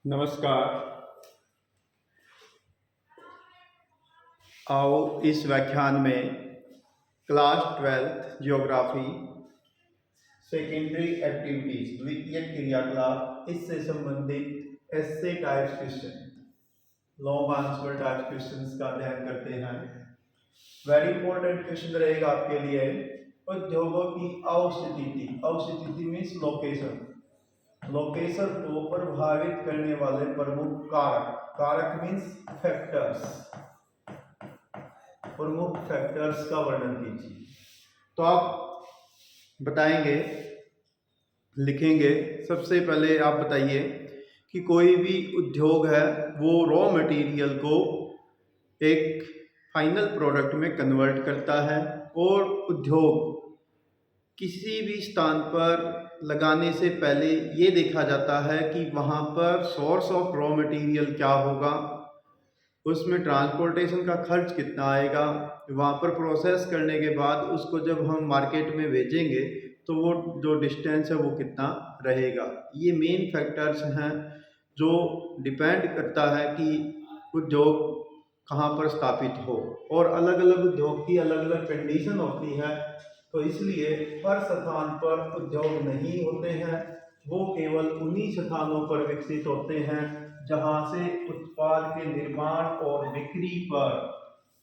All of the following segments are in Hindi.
नमस्कार। आओ इस व्याख्यान में class 12th geography secondary activities द्वितीय क्रियाकलाप इससे संबंधित essay type question long answer type questions का अध्ययन करते हैं। वेरी इंपॉर्टेंट क्वेश्चन रहेगा आपके लिए। उद्योगों की अवस्थिति मीन्स लोकेशन को प्रभावित करने वाले प्रमुख कारक मीन्स फैक्टर्स, प्रमुख फैक्टर्स का वर्णन कीजिए। तो आप बताएंगे, लिखेंगे। सबसे पहले आप बताइए कि कोई भी उद्योग है वो रॉ मटेरियल को एक फाइनल प्रोडक्ट में कन्वर्ट करता है, और उद्योग किसी भी स्थान पर लगाने से पहले ये देखा जाता है कि वहाँ पर सोर्स ऑफ रॉ मटेरियल क्या होगा, उसमें ट्रांसपोर्टेशन का खर्च कितना आएगा, वहाँ पर प्रोसेस करने के बाद उसको जब हम मार्केट में भेजेंगे तो वो जो डिस्टेंस है वो कितना रहेगा। ये मेन फैक्टर्स हैं जो डिपेंड करता है कि उद्योग कहाँ पर स्थापित हो, और अलग अलग उद्योग की अलग अलग कंडीशन होती है। तो इसलिए हर स्थान पर उद्योग नहीं होते हैं, वो केवल उन्हीं स्थानों पर विकसित होते हैं जहां से उत्पाद के निर्माण और बिक्री पर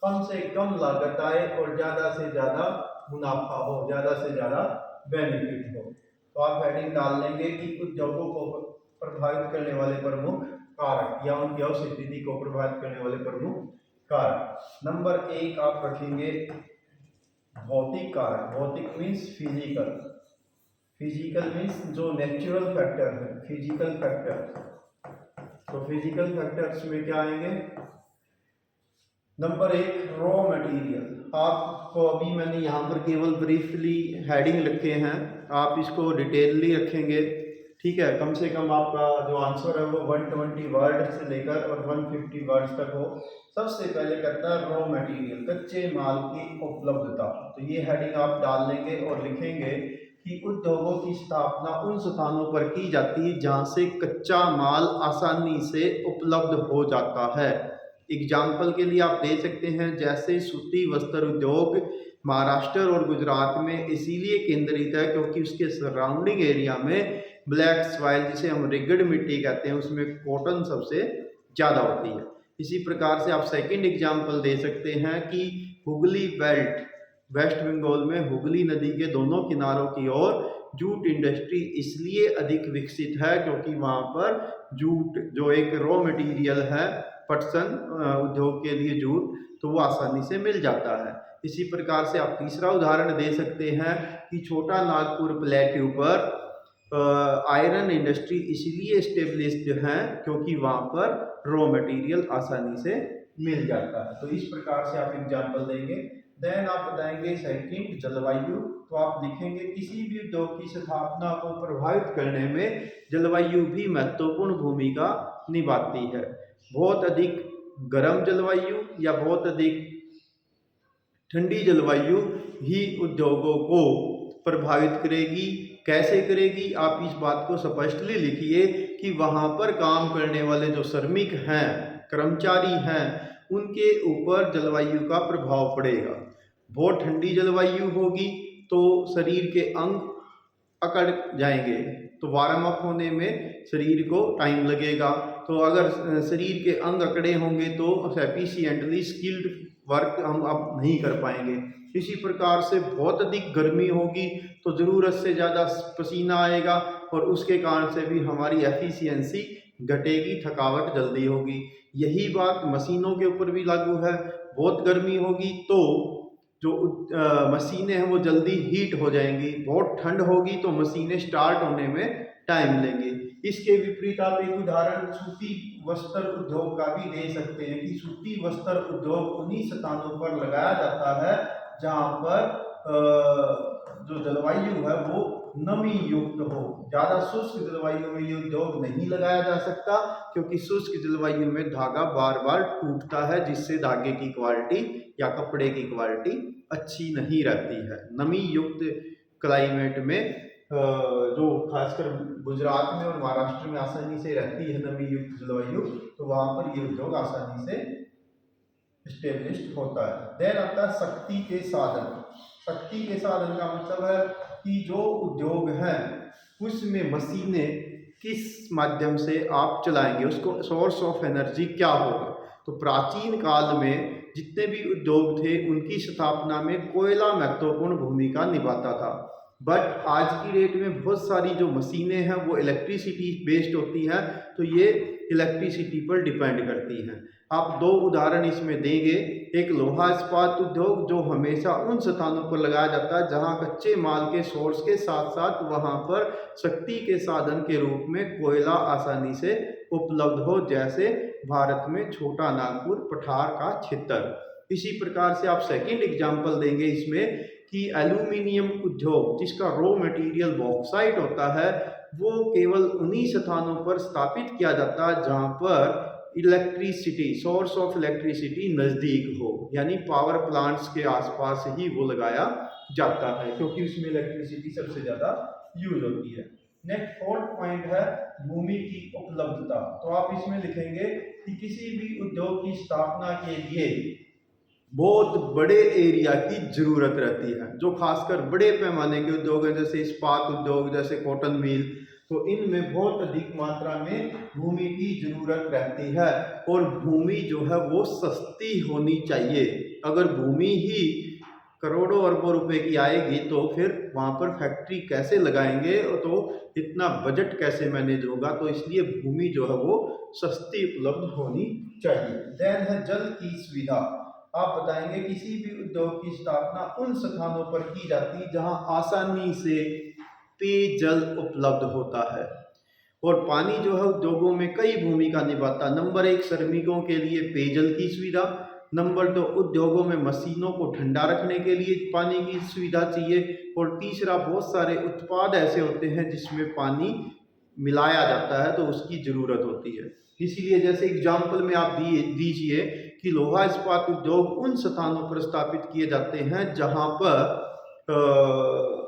कम से कम लागत आए और ज़्यादा से ज़्यादा मुनाफा हो, ज़्यादा से ज़्यादा बेनिफिट हो। तो आप हेडिंग डाल लेंगे कि उद्योगों को प्रभावित करने वाले प्रमुख कारक या उनकी अवस्थिति को प्रभावित करने वाले प्रमुख कारक। नंबर 1 आप रखेंगे भौतिक कारक। भौतिक मीन्स फिजिकल मीन्स जो नेचुरल फैक्टर है, फिजिकल फैक्टर। तो फिजिकल फैक्टर्स में क्या आएंगे? Number 1 raw material. आपको अभी मैंने यहाँ पर केवल ब्रीफली हेडिंग लिखे हैं, आप इसको डिटेलली रखेंगे, ठीक है। कम से कम आपका जो आंसर है वो 120 वर्ड से लेकर और 150 वर्ड्स तक हो। सबसे पहले करता है रॉ मटेरियल, कच्चे माल की उपलब्धता। तो ये हेडिंग आप डाल लेंगे और लिखेंगे कि उद्योगों की स्थापना उन स्थानों पर की जाती है जहाँ से कच्चा माल आसानी से उपलब्ध हो जाता है। एग्जाम्पल के लिए आप दे सकते हैं, जैसे सूती वस्त्र उद्योग महाराष्ट्र और गुजरात में इसीलिए केंद्रित है क्योंकि उसके सराउंडिंग एरिया में ब्लैक सॉइल, जिसे हम रेगड मिट्टी कहते हैं, उसमें कॉटन सबसे ज़्यादा होती है। इसी प्रकार से आप सेकंड एग्जाम्पल दे सकते हैं कि हुगली बेल्ट, वेस्ट बंगाल में हुगली नदी के दोनों किनारों की ओर जूट इंडस्ट्री इसलिए अधिक विकसित है क्योंकि वहाँ पर जूट जो एक रॉ मटेरियल है, पटसन उद्योग के लिए जूट, तो वो आसानी से मिल जाता है। इसी प्रकार से आप तीसरा उदाहरण दे सकते हैं कि छोटा नागपुर प्लेट्यू पर आयरन इंडस्ट्री इसलिए स्टेब्लिश्ड है क्योंकि वहाँ पर रॉ मटेरियल आसानी से मिल जाता है। तो इस प्रकार से आप एग्जाम्पल देंगे। देन आप बताएंगे सेकंड जलवायु। तो आप लिखेंगे किसी भी उद्योग की स्थापना को प्रभावित करने में जलवायु भी महत्वपूर्ण भूमिका निभाती है। बहुत अधिक गर्म जलवायु या बहुत अधिक ठंडी जलवायु ही उद्योगों को प्रभावित करेगी। कैसे करेगी? आप इस बात को स्पष्टली लिखिए कि वहाँ पर काम करने वाले जो श्रमिक हैं, कर्मचारी हैं, उनके ऊपर जलवायु का प्रभाव पड़ेगा। बहुत ठंडी जलवायु होगी तो शरीर के अंग अकड़ जाएंगे, तो वार्म अप होने में शरीर को टाइम लगेगा। तो अगर शरीर के अंग अकड़े होंगे तो एफिशिएंटली स्किल्ड वर्क हम अब नहीं कर पाएंगे। इसी प्रकार से बहुत अधिक गर्मी होगी तो ज़रूरत से ज़्यादा पसीना आएगा और उसके कारण से भी हमारी एफिशिएंसी घटेगी, थकावट जल्दी होगी। यही बात मशीनों के ऊपर भी लागू है। बहुत गर्मी होगी तो जो मशीनें हैं वो जल्दी हीट हो जाएंगी, बहुत ठंड होगी तो मशीनें स्टार्ट होने में टाइम लेंगे। इसके विपरीत आप एक उदाहरण सूती वस्त्र उद्योग का भी दे सकते हैं कि सूती वस्त्र उद्योग उन्हीं स्थानों पर लगाया जाता है जहाँ पर जो जलवायु है वो नमी युक्त हो। ज़्यादा शुष्क जलवायु में ये उद्योग नहीं लगाया जा सकता क्योंकि शुष्क जलवायु में धागा बार बार टूटता है, जिससे धागे की क्वालिटी या कपड़े की क्वालिटी अच्छी नहीं रहती है। नमी युक्त क्लाइमेट में जो खासकर गुजरात में और महाराष्ट्र में आसानी से रहती है नमी युक्त जलवायु, तो वहाँ पर ये उद्योग आसानी से स्टेब्लिश्ड होता है। देन आता है शक्ति के साधन। शक्ति के साधन का मतलब है कि जो उद्योग है उसमें मशीनें किस माध्यम से आप चलाएंगे, उसको सोर्स ऑफ एनर्जी क्या होगा। तो प्राचीन काल में जितने भी उद्योग थे उनकी स्थापना में कोयला महत्वपूर्ण भूमिका निभाता था, बट आज की डेट में बहुत सारी जो मशीनें हैं वो इलेक्ट्रिसिटी बेस्ड होती हैं, तो ये इलेक्ट्रिसिटी पर डिपेंड करती हैं। आप दो उदाहरण इसमें देंगे। एक लोहा इस्पात उद्योग जो हमेशा उन स्थानों पर लगाया जाता है जहां कच्चे माल के सोर्स के साथ साथ वहां पर शक्ति के साधन के रूप में कोयला आसानी से उपलब्ध हो, जैसे भारत में छोटा नागपुर पठार का क्षेत्र। इसी प्रकार से आप सेकंड एग्जांपल देंगे इसमें कि एल्यूमिनियम उद्योग जिसका रॉ मटेरियल बॉक्साइट होता है वो केवल उन्हीं स्थानों पर स्थापित किया जाता है जहां पर इलेक्ट्रिसिटी, सोर्स ऑफ इलेक्ट्रिसिटी नज़दीक हो, यानी पावर प्लांट्स के आसपास ही वो लगाया जाता है क्योंकि उसमें इलेक्ट्रिसिटी सबसे ज़्यादा यूज होती है। नेक्स्ट फोर्थ पॉइंट है भूमि की उपलब्धता। तो आप इसमें लिखेंगे कि किसी भी उद्योग की स्थापना के लिए बहुत बड़े एरिया की जरूरत रहती है। जो खासकर बड़े पैमाने के उद्योग हैं जैसे इस्पात उद्योग, जैसे कॉटन मिल, तो इनमें बहुत अधिक मात्रा में भूमि की जरूरत रहती है और भूमि जो है वो सस्ती होनी चाहिए। अगर भूमि ही करोड़ों अरबों रुपए की आएगी तो फिर वहाँ पर फैक्ट्री कैसे लगाएंगे, तो इतना बजट कैसे मैनेज होगा। तो इसलिए भूमि जो है वो सस्ती उपलब्ध होनी चाहिए। देन है जल की सुविधा। आप बताएंगे किसी भी उद्योग की स्थापना उन स्थानों पर की जाती है जहां आसानी से पेयजल उपलब्ध होता है, और पानी जो है उद्योगों में कई भूमिका निभाता है। नंबर 1 श्रमिकों के लिए पेयजल की सुविधा, नंबर 2 उद्योगों में मशीनों को ठंडा रखने के लिए पानी की सुविधा चाहिए, और तीसरा बहुत सारे उत्पाद ऐसे होते हैं जिसमें पानी मिलाया जाता है तो उसकी जरूरत होती है। इसीलिए जैसे एग्जाम्पल में आप दीजिए कि लोहा इस्पात उद्योग उन स्थानों पर स्थापित किए जाते हैं जहां पर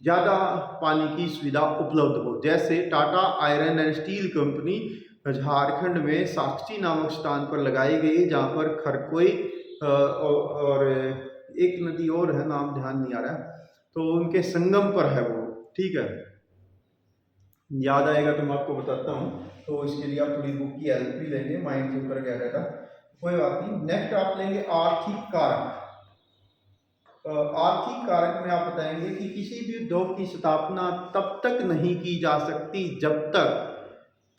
ज़्यादा पानी की सुविधा उपलब्ध हो, जैसे Tata iron and steel company Jharkhand में साक्षी नामक स्थान पर लगाई गई जहाँ पर खरकोई और एक नदी और है, नाम ध्यान नहीं आ रहा है, तो उनके संगम पर है वो। ठीक है, याद आएगा तो मैं आपको बताता हूँ, तो इसके लिए आप थोड़ी बुक की हेल्प भी लेंगे, माइंड से उतर गया रहेगा, कोई बात नहीं। नेक्स्ट आप लेंगे आर्थिक कारक। आर्थिक कारक में आप बताएंगे कि किसी भी उद्योग की स्थापना तब तक नहीं की जा सकती जब तक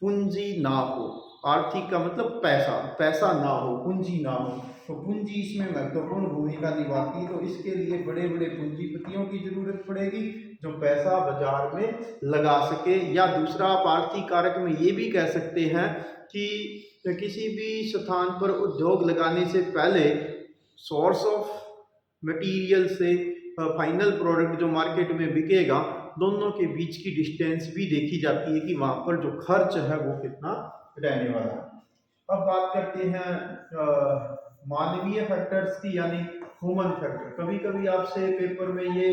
पूंजी ना हो। आर्थिक का मतलब पैसा, पैसा ना हो, पूंजी ना हो, तो पूंजी इसमें महत्वपूर्ण भूमिका निभाती है। तो इसके लिए बड़े बड़े पूंजीपतियों की जरूरत पड़ेगी जो पैसा बाजार में लगा सके। या दूसरा आप आर्थिक कारक में ये भी कह सकते हैं कि किसी भी स्थान पर उद्योग लगाने से पहले सोर्स ऑफ मटेरियल से फाइनल प्रोडक्ट जो मार्केट में बिकेगा, दोनों के बीच की डिस्टेंस भी देखी जाती है कि वहाँ पर जो खर्च है वो कितना रहने वाला है। अब बात करते हैं मानवीय फैक्टर्स की, यानी ह्यूमन फैक्टर। कभी कभी आपसे पेपर में ये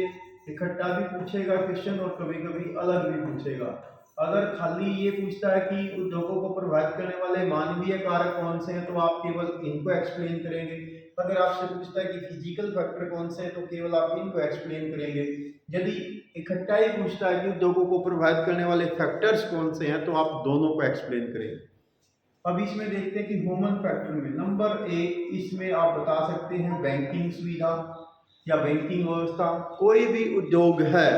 इकट्ठा भी पूछेगा क्वेश्चन और कभी कभी अलग भी पूछेगा। अगर खाली ये पूछता है कि उद्योगों को प्रभावित करने वाले मानवीय कारक कौन से हैं तो आप केवल इनको एक्सप्लेन करेंगे। अगर आपसे पूछता है कि फिजिकल फैक्टर कौन से हैं तो केवल आप इनको एक्सप्लेन करेंगे। यदि इकट्ठा ही पूछता है कि उद्योगों को प्रभावित करने वाले फैक्टर्स कौन से हैं तो आप दोनों को एक्सप्लेन करेंगे। अब इसमें देखते हैं कि ह्यूमन फैक्टर में नंबर 1 इसमें आप बता सकते हैं बैंकिंग सुविधा या बैंकिंग व्यवस्था। कोई भी उद्योग है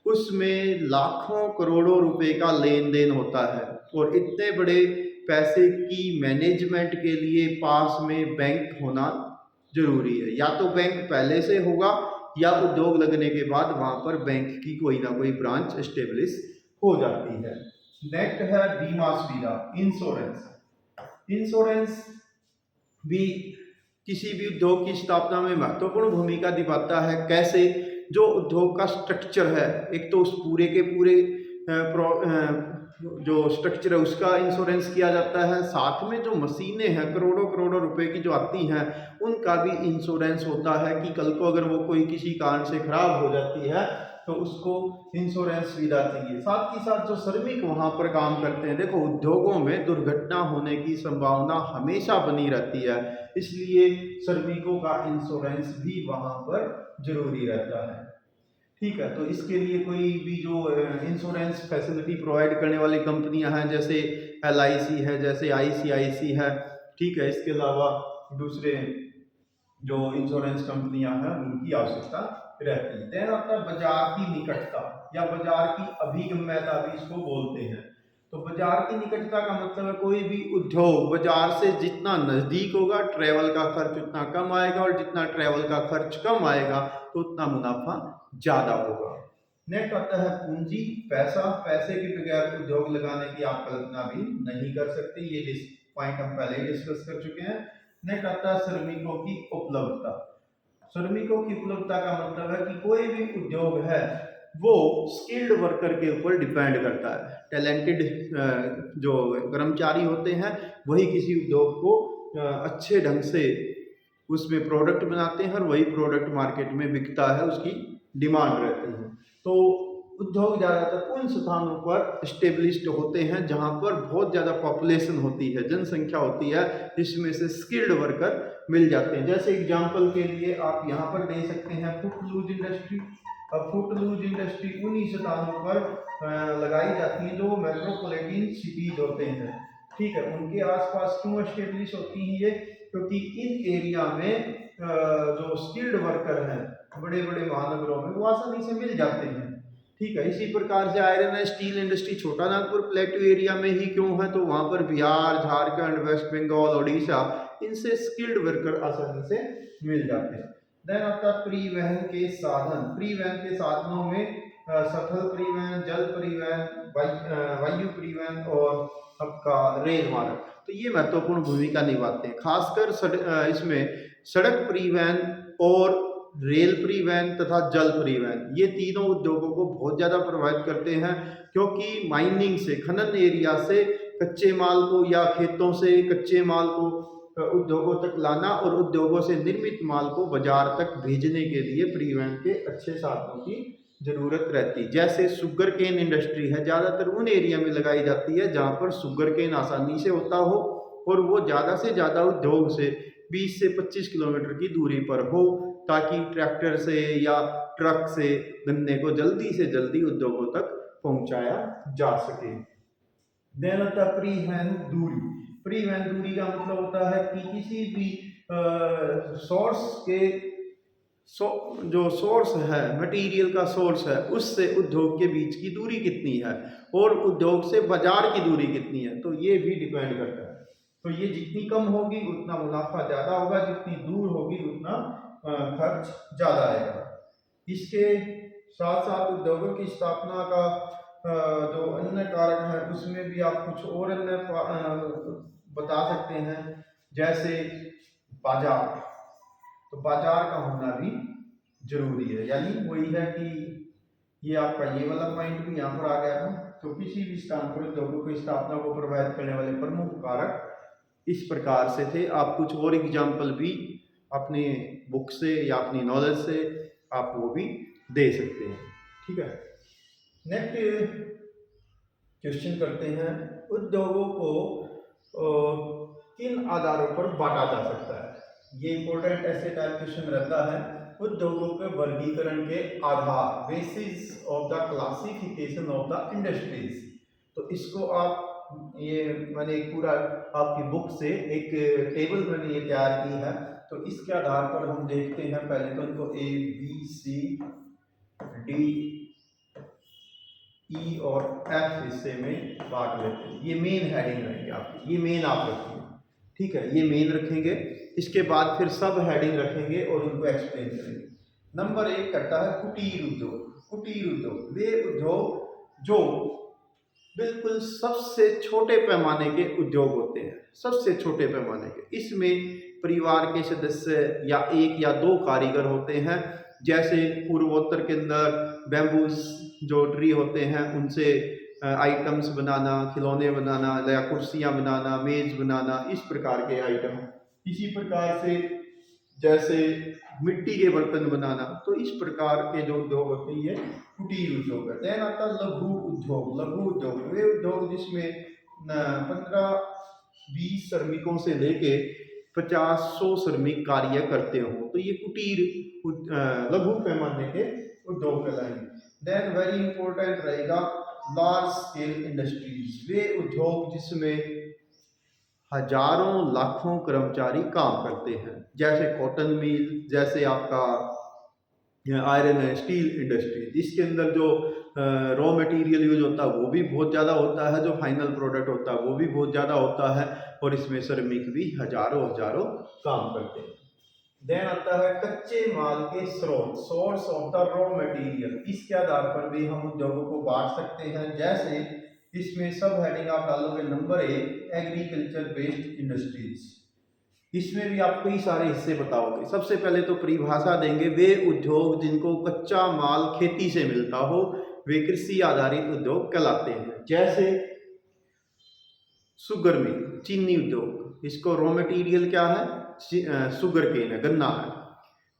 उसमें लाखों करोड़ों रुपए का लेन देन होता है और इतने बड़े पैसे की मैनेजमेंट के लिए पास में बैंक होना जरूरी है। या तो बैंक पहले से होगा या उद्योग लगने के बाद वहां पर बैंक की कोई ना कोई ब्रांच एस्टेब्लिश हो जाती है। नेक्स्ट है बीमा सुविधा, इंश्योरेंस। इंश्योरेंस भी किसी भी उद्योग की स्थापना में महत्वपूर्ण भूमिका निभाता है। कैसे? जो उद्योग का स्ट्रक्चर है, एक तो उस पूरे के पूरे जो स्ट्रक्चर है उसका इंश्योरेंस किया जाता है, साथ में जो मशीनें हैं करोड़ों करोड़ों रुपए की जो आती हैं उनका भी इंश्योरेंस होता है कि कल को अगर वो कोई किसी कारण से खराब हो जाती है तो उसको इंश्योरेंस सुविधा चाहिए। साथ ही साथ जो श्रमिक वहाँ पर काम करते हैं, देखो उद्योगों में दुर्घटना होने की संभावना हमेशा बनी रहती है, इसलिए श्रमिकों का इंश्योरेंस भी वहाँ पर जरूरी रहता है। ठीक है, तो इसके लिए कोई भी जो इंश्योरेंस फैसिलिटी प्रोवाइड करने वाली कंपनियां हैं, जैसे LIC है, जैसे ICIC है, ठीक है, इसके अलावा दूसरे जो इंश्योरेंस कंपनियां हैं उनकी आवश्यकता रहती है। देन आता है बाजार की निकटता या बाजार की अभिगम्यता भी इसको बोलते हैं। तो बाजार की निकटता का मतलब है कोई भी उद्योग बाजार से जितना नजदीक होगा, ट्रेवल का खर्च उतना कम आएगा, और जितना ट्रेवल का खर्च कम आएगा तो उतना मुनाफा ज्यादा होगा। नेक्स्ट आता है पूंजी, पैसा। पैसे के बगैर उद्योग लगाने की आप कल्पना भी नहीं कर सकते, ये पॉइंट हम पहले ही डिस्कस कर चुके हैं। नेक्स्ट आता है श्रमिकों की उपलब्धता। श्रमिकों की उपलब्धता का मतलब है कि कोई भी उद्योग है वो स्किल्ड वर्कर के ऊपर डिपेंड करता है। टैलेंटेड जो कर्मचारी होते हैं वही किसी उद्योग को अच्छे ढंग से उसमें प्रोडक्ट बनाते हैं, और वही प्रोडक्ट मार्केट में बिकता है, उसकी डिमांड रहती है। तो उद्योग ज़्यादातर उन स्थानों पर स्टेब्लिश्ड होते हैं जहां पर बहुत ज़्यादा पॉपुलेशन होती है, जनसंख्या होती है, जिसमें से स्किल्ड वर्कर मिल जाते हैं। जैसे एग्जांपल के लिए आप यहाँ पर दे सकते हैं फुटलूज इंडस्ट्री। अब फुटलूज इंडस्ट्री उन्हीं स्थानों पर लगाई जाती है जो मेट्रोपॉलिटन सिटीज होते हैं। ठीक है, उनके आसपास क्यों एस्टेब्लिश होती है ये, क्योंकि इन एरिया में जो स्किल्ड वर्कर हैं बड़े बड़े महानगरों में वो आसानी से मिल जाते हैं। ठीक है, इसी प्रकार से आयरन एंड स्टील इंडस्ट्री छोटा नागपुर प्लेटू एरिया में ही क्यों है, तो वहां पर बिहार, झारखंड, वेस्ट बंगाल, उड़ीसा, इनसे स्किल्ड वर्कर आसानी से मिल जाते हैं। देन आता है परिवहन के साधन। परिवहन के साधनों में सफल परिवहन, जल परिवहन, वायु परिवहन और आपका रेल मार्ग, तो ये महत्वपूर्ण भूमिका निभाते हैं। खासकर इसमें सड़क परिवहन और रेल परिवहन तथा जल परिवहन, ये तीनों उद्योगों को बहुत ज़्यादा प्रभावित करते हैं, क्योंकि माइनिंग से, खनन एरिया से कच्चे माल को या खेतों से कच्चे माल को उद्योगों तक लाना और उद्योगों से निर्मित माल को बाजार तक भेजने के लिए परिवहन के अच्छे साधनों की जरूरत रहती है। जैसे शुगर केन इंडस्ट्री है, ज़्यादातर उन एरिया में लगाई जाती है जहाँ पर शुगर केन आसानी से होता हो और वो ज़्यादा से ज़्यादा उद्योग से 20 से 25 किलोमीटर की दूरी पर हो, ताकि ट्रैक्टर से या ट्रक से गन्ने को जल्दी से जल्दी उद्योगों तक पहुंचाया जा सके। देन होता है परिवहन दूरी। परिवहन दूरी का मतलब होता है कि किसी भी सोर्स के जो सोर्स है, मटेरियल का सोर्स है, उससे उद्योग के बीच की दूरी कितनी है और उद्योग से बाजार की दूरी कितनी है, तो ये भी डिपेंड करता है। तो ये जितनी कम होगी उतना मुनाफा ज़्यादा होगा, जितनी दूर होगी उतना खर्च ज़्यादा आएगा। इसके साथ साथ उद्योगों की स्थापना का जो अन्य कारण है उसमें भी आप कुछ और अन्य बता सकते हैं, जैसे बाजार। तो बाजार का होना भी जरूरी है, यानी वही है कि ये आपका ये वाला पॉइंट भी यहाँ पर आ गया था। तो किसी भी स्थान पर उद्योगों की स्थापना को प्रभावित करने वाले प्रमुख कारक इस प्रकार से थे। आप कुछ और एग्जाम्पल भी अपने बुक से या अपनी नॉलेज से आप वो भी दे सकते हैं। ठीक है, नेक्स्ट क्वेश्चन करते हैं, उद्योगों को किन आधारों पर बांटा जा सकता है। ये इंपॉर्टेंट ऐसे टाइप क्वेश्चन रहता है। उद्योगों के वर्गीकरण के आधार, basis of the classification of the industries. तो इसको आप, ये मैंने एक पूरा आपकी बुक से एक टेबल मैंने ये तैयार की है, तो इसके आधार पर हम देखते हैं। पहले तो उनको A, B, C, D, E और F हिस्से में बांट लेते हैं। ये मेन हेडिंग रहेंगे आपकी, ये मेन आप रखेंगे। ठीक है, ये मेन रखेंगे, इसके बाद फिर सब हेडिंग रखेंगे और उनको एक्सप्लेन करेंगे। नंबर 1 करता है कुटीर उद्योग। कुटीर उद्योग वे उद्योग जो बिल्कुल सबसे छोटे पैमाने के उद्योग होते हैं, सबसे छोटे पैमाने के। इसमें परिवार के सदस्य या 1 या 2 कारीगर होते हैं। जैसे पूर्वोत्तर के अंदर बैम्बूज जो ट्री होते हैं उनसे आइटम्स बनाना, खिलौने बनाना या कुर्सियां बनाना, मेज बनाना, इस प्रकार के आइटम। इसी प्रकार से जैसे मिट्टी के बर्तन बनाना। तो इस प्रकार के जो उद्योग होते हैं ये कुटीर उद्योग है। देन आता है लघु उद्योग। लघु उद्योग वे उद्योग जिसमें 15-20 श्रमिकों से लेके 50-100 श्रमिक कार्य करते हो, तो ये कुटीर लघु पैमाने के उद्योग कहलाएंगे। देन वेरी इंपॉर्टेंट रहेगा लार्ज स्केल इंडस्ट्रीज। वे उद्योग जिसमें हजारों लाखों कर्मचारी काम करते हैं, जैसे कॉटन मिल, जैसे आपका आयरन एंड स्टील इंडस्ट्री, जिसके अंदर जो रॉ मटेरियल यूज होता है वो भी बहुत ज़्यादा होता है, जो फाइनल प्रोडक्ट होता है वो भी बहुत ज़्यादा होता है, और इसमें श्रमिक भी हजारों हजारों काम करते हैं। देन आता है कच्चे माल के स्रोत, source of the raw material. इसके आधार पर भी हम उद्योगों को बांट सकते हैं। जैसे इसमें सब हेडिंग आप डालोगे नंबर 1 एग्रीकल्चर बेस्ड इंडस्ट्रीज। इसमें भी आप कई सारे हिस्से बताओगे। सबसे पहले तो परिभाषा देंगे, वे उद्योग जिनको कच्चा माल खेती से मिलता हो वे कृषि आधारित उद्योग कहलाते हैं। जैसे शुगर मिल, चीनी उद्योग, इसको रॉ मटेरियल क्या है, शुगर केन है, गन्ना है।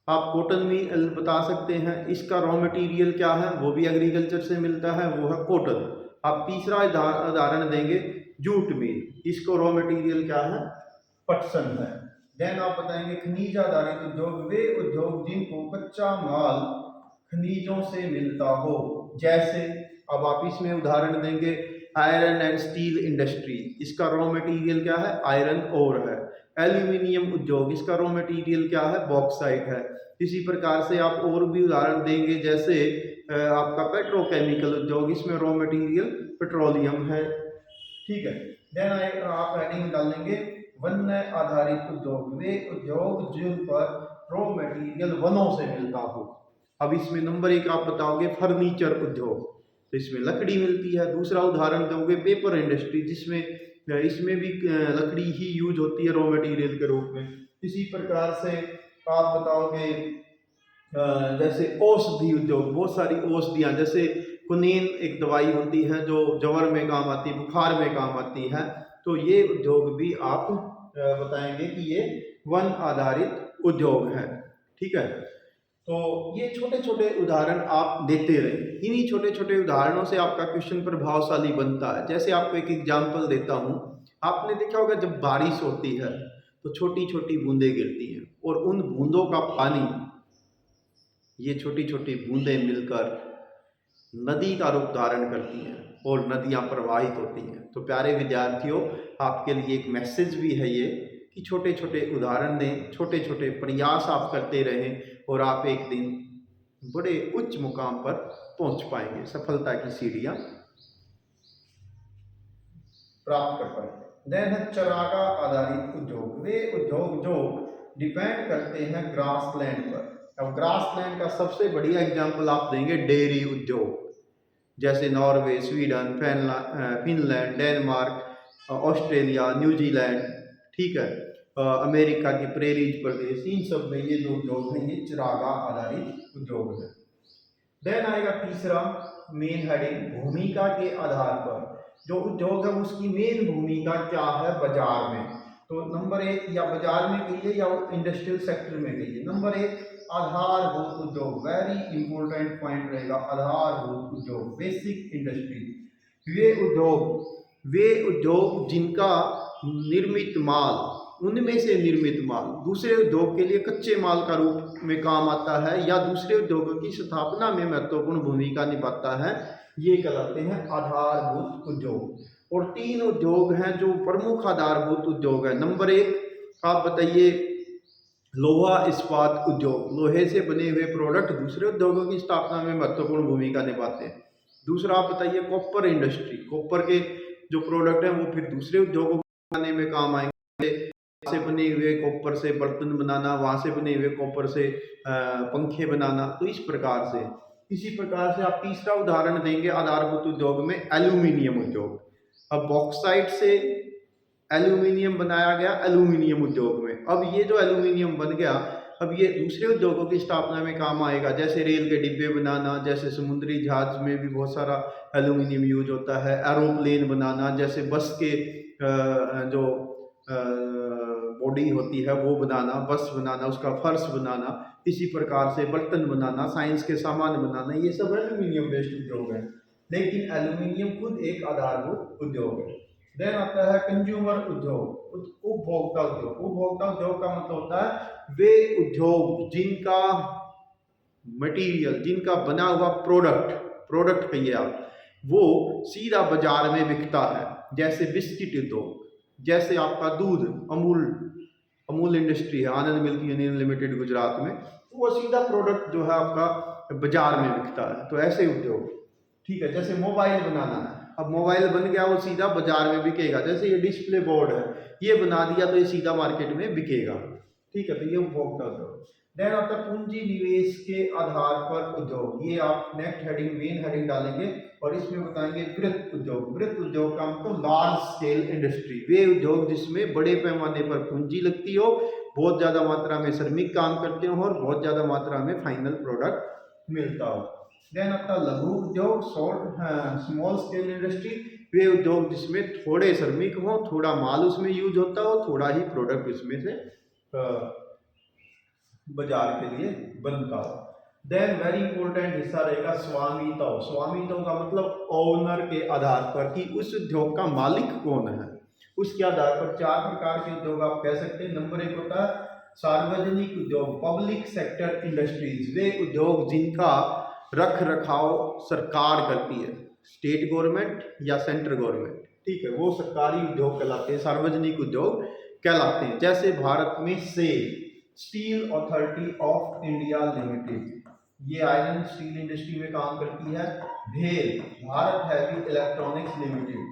आप कॉटन मिल बता सकते हैं, इसका रॉ मटेरियल क्या है, वो भी एग्रीकल्चर से मिलता है, वो है कॉटन। आप तीसरा उदाहरण देंगे जूट मिल, इसको रॉ मटेरियल क्या है, पटसन है। देन आप बताएंगे खनिज आधारित उद्योग, वे उद्योग जिनको कच्चा माल खनिजों से मिलता हो। जैसे अब आप इसमें उदाहरण देंगे आयरन एंड स्टील इंडस्ट्री, इसका रॉ मटेरियल क्या है, आयरन ओर है। एल्यूमिनियम उद्योग, इसका रॉ मटेरियल क्या है, बॉक्साइट है। इसी प्रकार से आप और भी उदाहरण देंगे, जैसे आपका पेट्रोकेमिकल उद्योग, इसमें रॉ मटेरियल पेट्रोलियम है। ठीक है। देन आप हेडिंग डालेंगे वन्य आधारित उद्योग, वे उद्योग जिन पर रॉ मटेरियल वनों से मिलता हो। अब इसमें नंबर 1 आप बताओगे फर्नीचर उद्योग, तो इसमें लकड़ी मिलती है। दूसरा उदाहरण दोगे पेपर इंडस्ट्री, जिसमें इसमें भी लकड़ी ही यूज होती है रॉ मटेरियल के रूप में। इसी प्रकार से आप बताओगे जैसे औषधि उद्योग, बहुत सारी औषधियाँ, जैसे कुनीन एक दवाई होती है जो जवर में काम आती है, बुखार में काम आती है। तो ये उद्योग भी आप बताएंगे कि ये वन आधारित उद्योग है। ठीक है। तो ये छोटे छोटे उदाहरण आप देते रहे। इन्हीं छोटे छोटे उदाहरणों से आपका क्वेश्चन प्रभावशाली बनता है। जैसे आपको एक एग्जाम्पल देता हूँ, आपने देखा होगा जब बारिश होती है तो छोटी छोटी बूंदें गिरती हैं, और उन बूंदों का पानी, ये छोटी छोटी बूंदें मिलकर नदी का रूप धारण करती हैं और नदियां प्रवाहित होती हैं। तो प्यारे विद्यार्थियों, आपके लिए एक मैसेज भी है ये कि छोटे छोटे उदाहरण दें, छोटे छोटे प्रयास आप करते रहें, और आप एक दिन बड़े उच्च मुकाम पर पहुंच पाएंगे, सफलता की सीढ़ियां प्राप्त कर पाएंगे। देन है चरागा आधारित उद्योग, वे उद्योग जो डिपेंड करते हैं ग्रास लैंड पर। अब ग्रास लैंड का सबसे बढ़िया एग्जाम्पल आप देंगे डेयरी उद्योग, जैसे Norway, Sweden, Finland, Denmark, Australia, New Zealand, ठीक है, अमेरिका के प्रेरीज प्रदेश, इन सब में ये जो उद्योग हैं ये चरागा आधारित उद्योग है। देन आएगा तीसरा मेन हेडिंग, भूमिका के आधार पर जो उद्योग है उसकी मेन भूमिका क्या है बाजार में। तो नंबर 1 या बाजार में कहिए या इंडस्ट्रियल सेक्टर में कहिए। नंबर 1 आधारभूत उद्योग, वेरी इंपॉर्टेंट पॉइंट रहेगा आधारभूत उद्योग, बेसिक इंडस्ट्री। वे उद्योग जिनका निर्मित माल, उनमें से निर्मित माल दूसरे उद्योग के लिए कच्चे माल का रूप में काम आता है या दूसरे उद्योगों की स्थापना में महत्वपूर्ण भूमिका निभाता है, ये कहलाते हैं आधारभूत उद्योग। और 3 उद्योग हैं जो प्रमुख आधारभूत उद्योग है। नंबर 1 आप बताइए लोहा इस्पात उद्योग, लोहे से बने हुए प्रोडक्ट दूसरे उद्योगों की स्थापना में महत्वपूर्ण भूमिका निभाते हैं। दूसरा आप बताइए कॉपर इंडस्ट्री, कॉपर के जो प्रोडक्ट हैं वो फिर दूसरे उद्योगों को बनाने में काम आएंगे, से बने हुए कॉपर से बर्तन बनाना, वहां से बने हुए कॉपर से पंखे बनाना। तो इस प्रकार से, इसी प्रकार से आप तीसरा उदाहरण देंगे आधारभूत उद्योग में एल्यूमिनियम उद्योग। अब बॉक्साइट से एल्यूमिनियम बनाया गया एल्यूमिनियम उद्योग में। अब ये जो एल्यूमिनियम बन गया, अब ये दूसरे उद्योगों की स्थापना में काम आएगा, जैसे रेल के डिब्बे बनाना, जैसे समुद्री जहाज में भी बहुत सारा एल्यूमिनियम यूज होता है, एरोप्लेन बनाना, जैसे बस के जो बॉडी होती है वो बनाना, बस बनाना, उसका फर्श बनाना, इसी प्रकार से बर्तन बनाना, साइंस के सामान बनाना, ये सब एल्यूमिनियम बेस्ड उद्योग है। लेकिन एल्यूमिनियम खुद एक आधारभूत उद्योग है। देन आता है कंज्यूमर उद्योग, उपभोक्ता उद्योग। उपभोक्ता उद्योग का मतलब होता है वे उद्योग जिनका मटेरियल, जिनका बना हुआ प्रोडक्ट कहिए आप, वो सीधा बाजार में बिकता है। जैसे बिस्किट उद्योग, जैसे आपका दूध, अमूल इंडस्ट्री है, आनंद मिल्क यूनियन लिमिटेड गुजरात में, तो वो सीधा प्रोडक्ट जो है आपका बाजार में बिकता है। तो ऐसे उद्योग, ठीक है। जैसे मोबाइल बनाना है, अब मोबाइल बन गया, वो सीधा बाजार में बिकेगा। जैसे ये डिस्प्ले बोर्ड है, ये बना दिया तो ये सीधा मार्केट में बिकेगा, ठीक है। तो ये उपभोक्ता उद्योग। देन आता है पूंजी निवेश के आधार पर उद्योग। ये आप नेक्स्ट हेडिंग, मेन हेडिंग डालेंगे और इसमें बताएंगे वृत्त उद्योग। वृत्त उद्योग का मतलब लार्ज स्केल इंडस्ट्री, वे उद्योग जिसमें बड़े पैमाने पर पूंजी लगती हो, बहुत ज्यादा मात्रा में श्रमिक काम करते हो और बहुत ज्यादा मात्रा में फाइनल प्रोडक्ट मिलता हो। देन आता है लघु उद्योग, स्मॉल स्केल इंडस्ट्री, वे उद्योग जिसमें थोड़े श्रमिक हो, थोड़ा माल उसमें यूज होता हो, थोड़ा ही प्रोडक्ट उसमें से बाजार के लिए बनता हो। देन वेरी इंपॉर्टेंट हिस्सा रहेगा स्वामित्व। स्वामित्व का मतलब ओनर के आधार पर कि उस उद्योग का मालिक कौन है, उसके आधार पर चार प्रकार के उद्योग आप कह सकते हैं। नंबर एक होता है सार्वजनिक उद्योग, पब्लिक सेक्टर इंडस्ट्रीज, वे उद्योग जिनका रख रखाव सरकार करती है, स्टेट गवर्नमेंट या सेंट्रल गवर्नमेंट, ठीक है, वो सरकारी उद्योग कहलाते हैं, सार्वजनिक उद्योग कहलाते हैं। जैसे भारत में SAIL, steel authority of India limited, ये आयरन स्टील इंडस्ट्री में काम करती है। भेल, भारत हैवी इलेक्ट्रॉनिक्स लिमिटेड,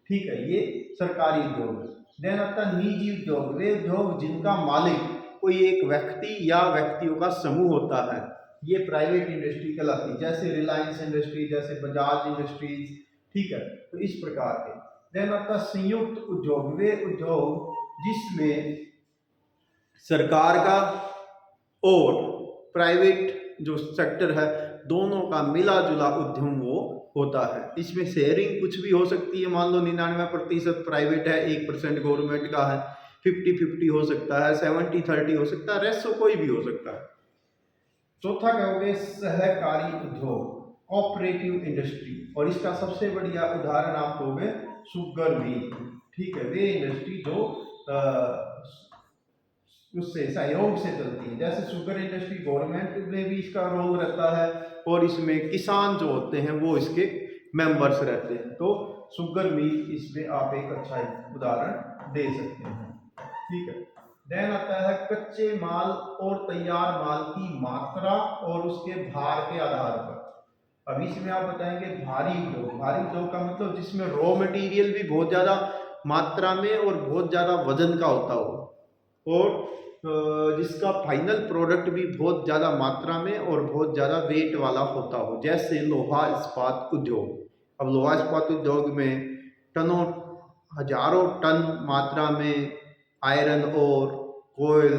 ठीक है, ये सरकारी उद्योग है। देन आता है निजी उद्योग, वे उद्योग जिनका मालिक कोई एक व्यक्ति या व्यक्तियों का समूह होता है, ये प्राइवेट इंडस्ट्री कहलाती है। जैसे रिलायंस इंडस्ट्री, जैसे बजाज इंडस्ट्रीज, ठीक है, तो इस प्रकार के। देन आता है संयुक्त उद्योग, वे उद्योग जिसमें सरकार का और प्राइवेट जो सेक्टर है दोनों का मिला जुला उद्यम वो होता है। इसमें शेयरिंग कुछ भी हो सकती है, मान लो 99% प्राइवेट है, 1% गवर्नमेंट का है, 50-50 हो सकता है, 70-30 हो सकता है, रेस्ट कोई भी हो सकता है। चौथा कहोगे सहकारी उद्योग, कोऑपरेटिव इंडस्ट्री, और इसका सबसे बढ़िया उदाहरण आप लोगे शुगर मिल, ठीक है, वे इंडस्ट्री जो उससे सहयोग से चलती है। जैसे शुगर इंडस्ट्री गवर्नमेंट में भी इसका रोल रहता है और इसमें किसान जो होते हैं वो इसके मेंबर्स रहते हैं। तो शुगर मिल इसमें आप एक अच्छा उदाहरण दे सकते हैं, ठीक है। देन आता है कच्चे माल और तैयार माल की मात्रा और उसके भार के आधार पर। अब इसमें आप बताएंगे भारी उद्योग। भारी उद्योग का मतलब जिसमें रॉ मटेरियल भी बहुत ज्यादा मात्रा में और बहुत ज्यादा वजन का होता हो और जिसका फाइनल प्रोडक्ट भी बहुत ज़्यादा मात्रा में और बहुत ज़्यादा वेट वाला होता हो, जैसे लोहा इस्पात उद्योग। अब लोहा इस्पात उद्योग में टनों, हजारों टन मात्रा में आयरन और कोयल,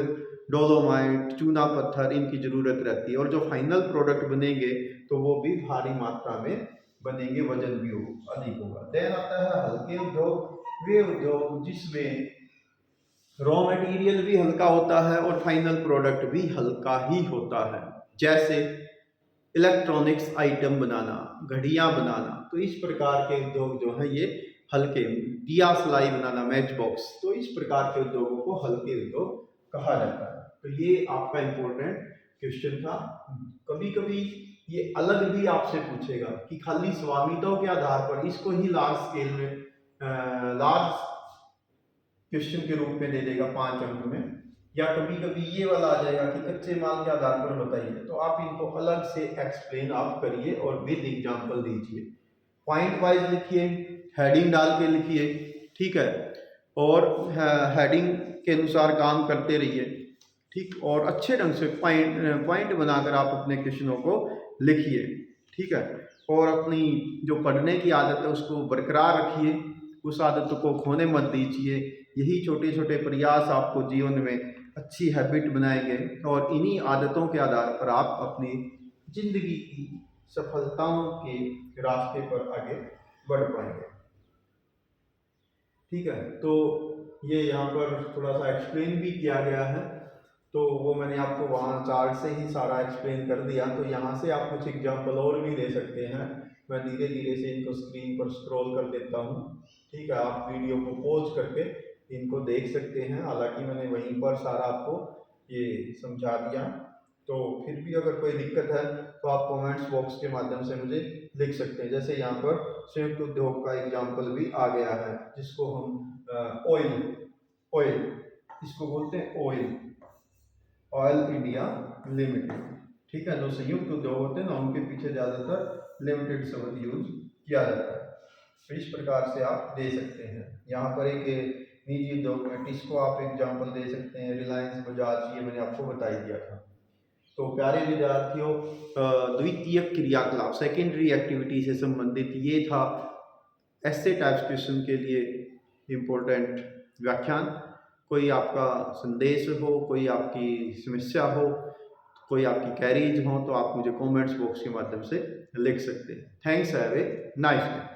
डोलोमाइट, चूना पत्थर इनकी ज़रूरत रहती है और जो फाइनल प्रोडक्ट बनेंगे तो वो भी भारी मात्रा में बनेंगे, वजन भी अधिक होगा। देन आता है हल्के उद्योग, वे उद्योग जिसमें रॉ मटेरियल भी हल्का होता है और फाइनल प्रोडक्ट भी हल्का ही होता है। जैसे इलेक्ट्रॉनिक्स आइटम बनाना, घड़ियां बनाना, तो इस प्रकार के उद्योग जो है ये हल्के, दिया सलाई बनाना, मैच बॉक्स, तो इस प्रकार के उद्योगों को हल्के उद्योग कहा जाता है। तो ये आपका इंपॉर्टेंट क्वेश्चन था। कभी कभी ये अलग भी आपसे पूछेगा कि खाली स्वामित्व के आधार पर इसको ही लार्ज स्केल में लार्ज क्वेश्चन के रूप में दे देगा 5 अंक में, या कभी कभी ये वाला आ जाएगा कि कच्चे माल के आधार पर बताइए। तो आप इनको अलग से एक्सप्लेन आप करिए और विद एग्जांपल दीजिए, पॉइंट वाइज लिखिए, हेडिंग डाल के लिखिए, ठीक है, और हेडिंग के अनुसार काम करते रहिए, ठीक, और अच्छे ढंग से पॉइंट बनाकर आप अपने क्वेश्चनों को लिखिए, ठीक है, और अपनी जो पढ़ने की आदत है उसको बरकरार रखिए, उस आदत को खोने मत दीजिए। यही छोटे छोटे प्रयास आपको जीवन में अच्छी हैबिट बनाएंगे और इन्हीं आदतों के आधार पर आप अपनी जिंदगी की सफलताओं के रास्ते पर आगे बढ़ पाएंगे। ठीक है। तो ये यहाँ पर थोड़ा सा एक्सप्लेन भी किया गया है, तो वो मैंने आपको वहाँ चार्ट से ही सारा एक्सप्लेन कर दिया। तो यहाँ से आप कुछ एग्जांपल और भी दे सकते हैं। मैं धीरे धीरे से इनको स्क्रीन पर स्क्रॉल कर देता हूँ, ठीक है। आप वीडियो को पॉज करके इनको देख सकते हैं, हालांकि मैंने वहीं पर सारा आपको ये समझा दिया। तो फिर भी अगर कोई दिक्कत है तो आप कमेंट्स बॉक्स के माध्यम से मुझे लिख सकते हैं। जैसे यहाँ पर संयुक्त उद्योग का एग्जाम्पल भी आ गया है, जिसको हम ऑयल इसको बोलते हैं ऑयल इंडिया लिमिटेड, ठीक है। जो संयुक्त उद्योग होते हैं ना, उनके पीछे ज़्यादातर लिमिटेड शब्द यूज किया जाता है। तो इस प्रकार से आप दे सकते हैं। यहाँ पर एक निजी उद्योग में टिस्को आप एग्जाम्पल दे सकते हैं, रिलायंस, बजाज, ये मैंने आपको बता ही दिया था। तो प्यारे विद्यार्थियों, द्वितीय क्रियाकलाप सेकेंडरी एक्टिविटी से संबंधित ये था ऐसे टाइप्स क्वेश्चन के लिए इम्पोर्टेंट व्याख्यान। कोई आपका संदेश हो, कोई आपकी समस्या हो, कोई आपकी कैरीज हो, तो आप मुझे कमेंट्स बॉक्स के माध्यम से लिख सकते हैं। Thanks, have a nice day.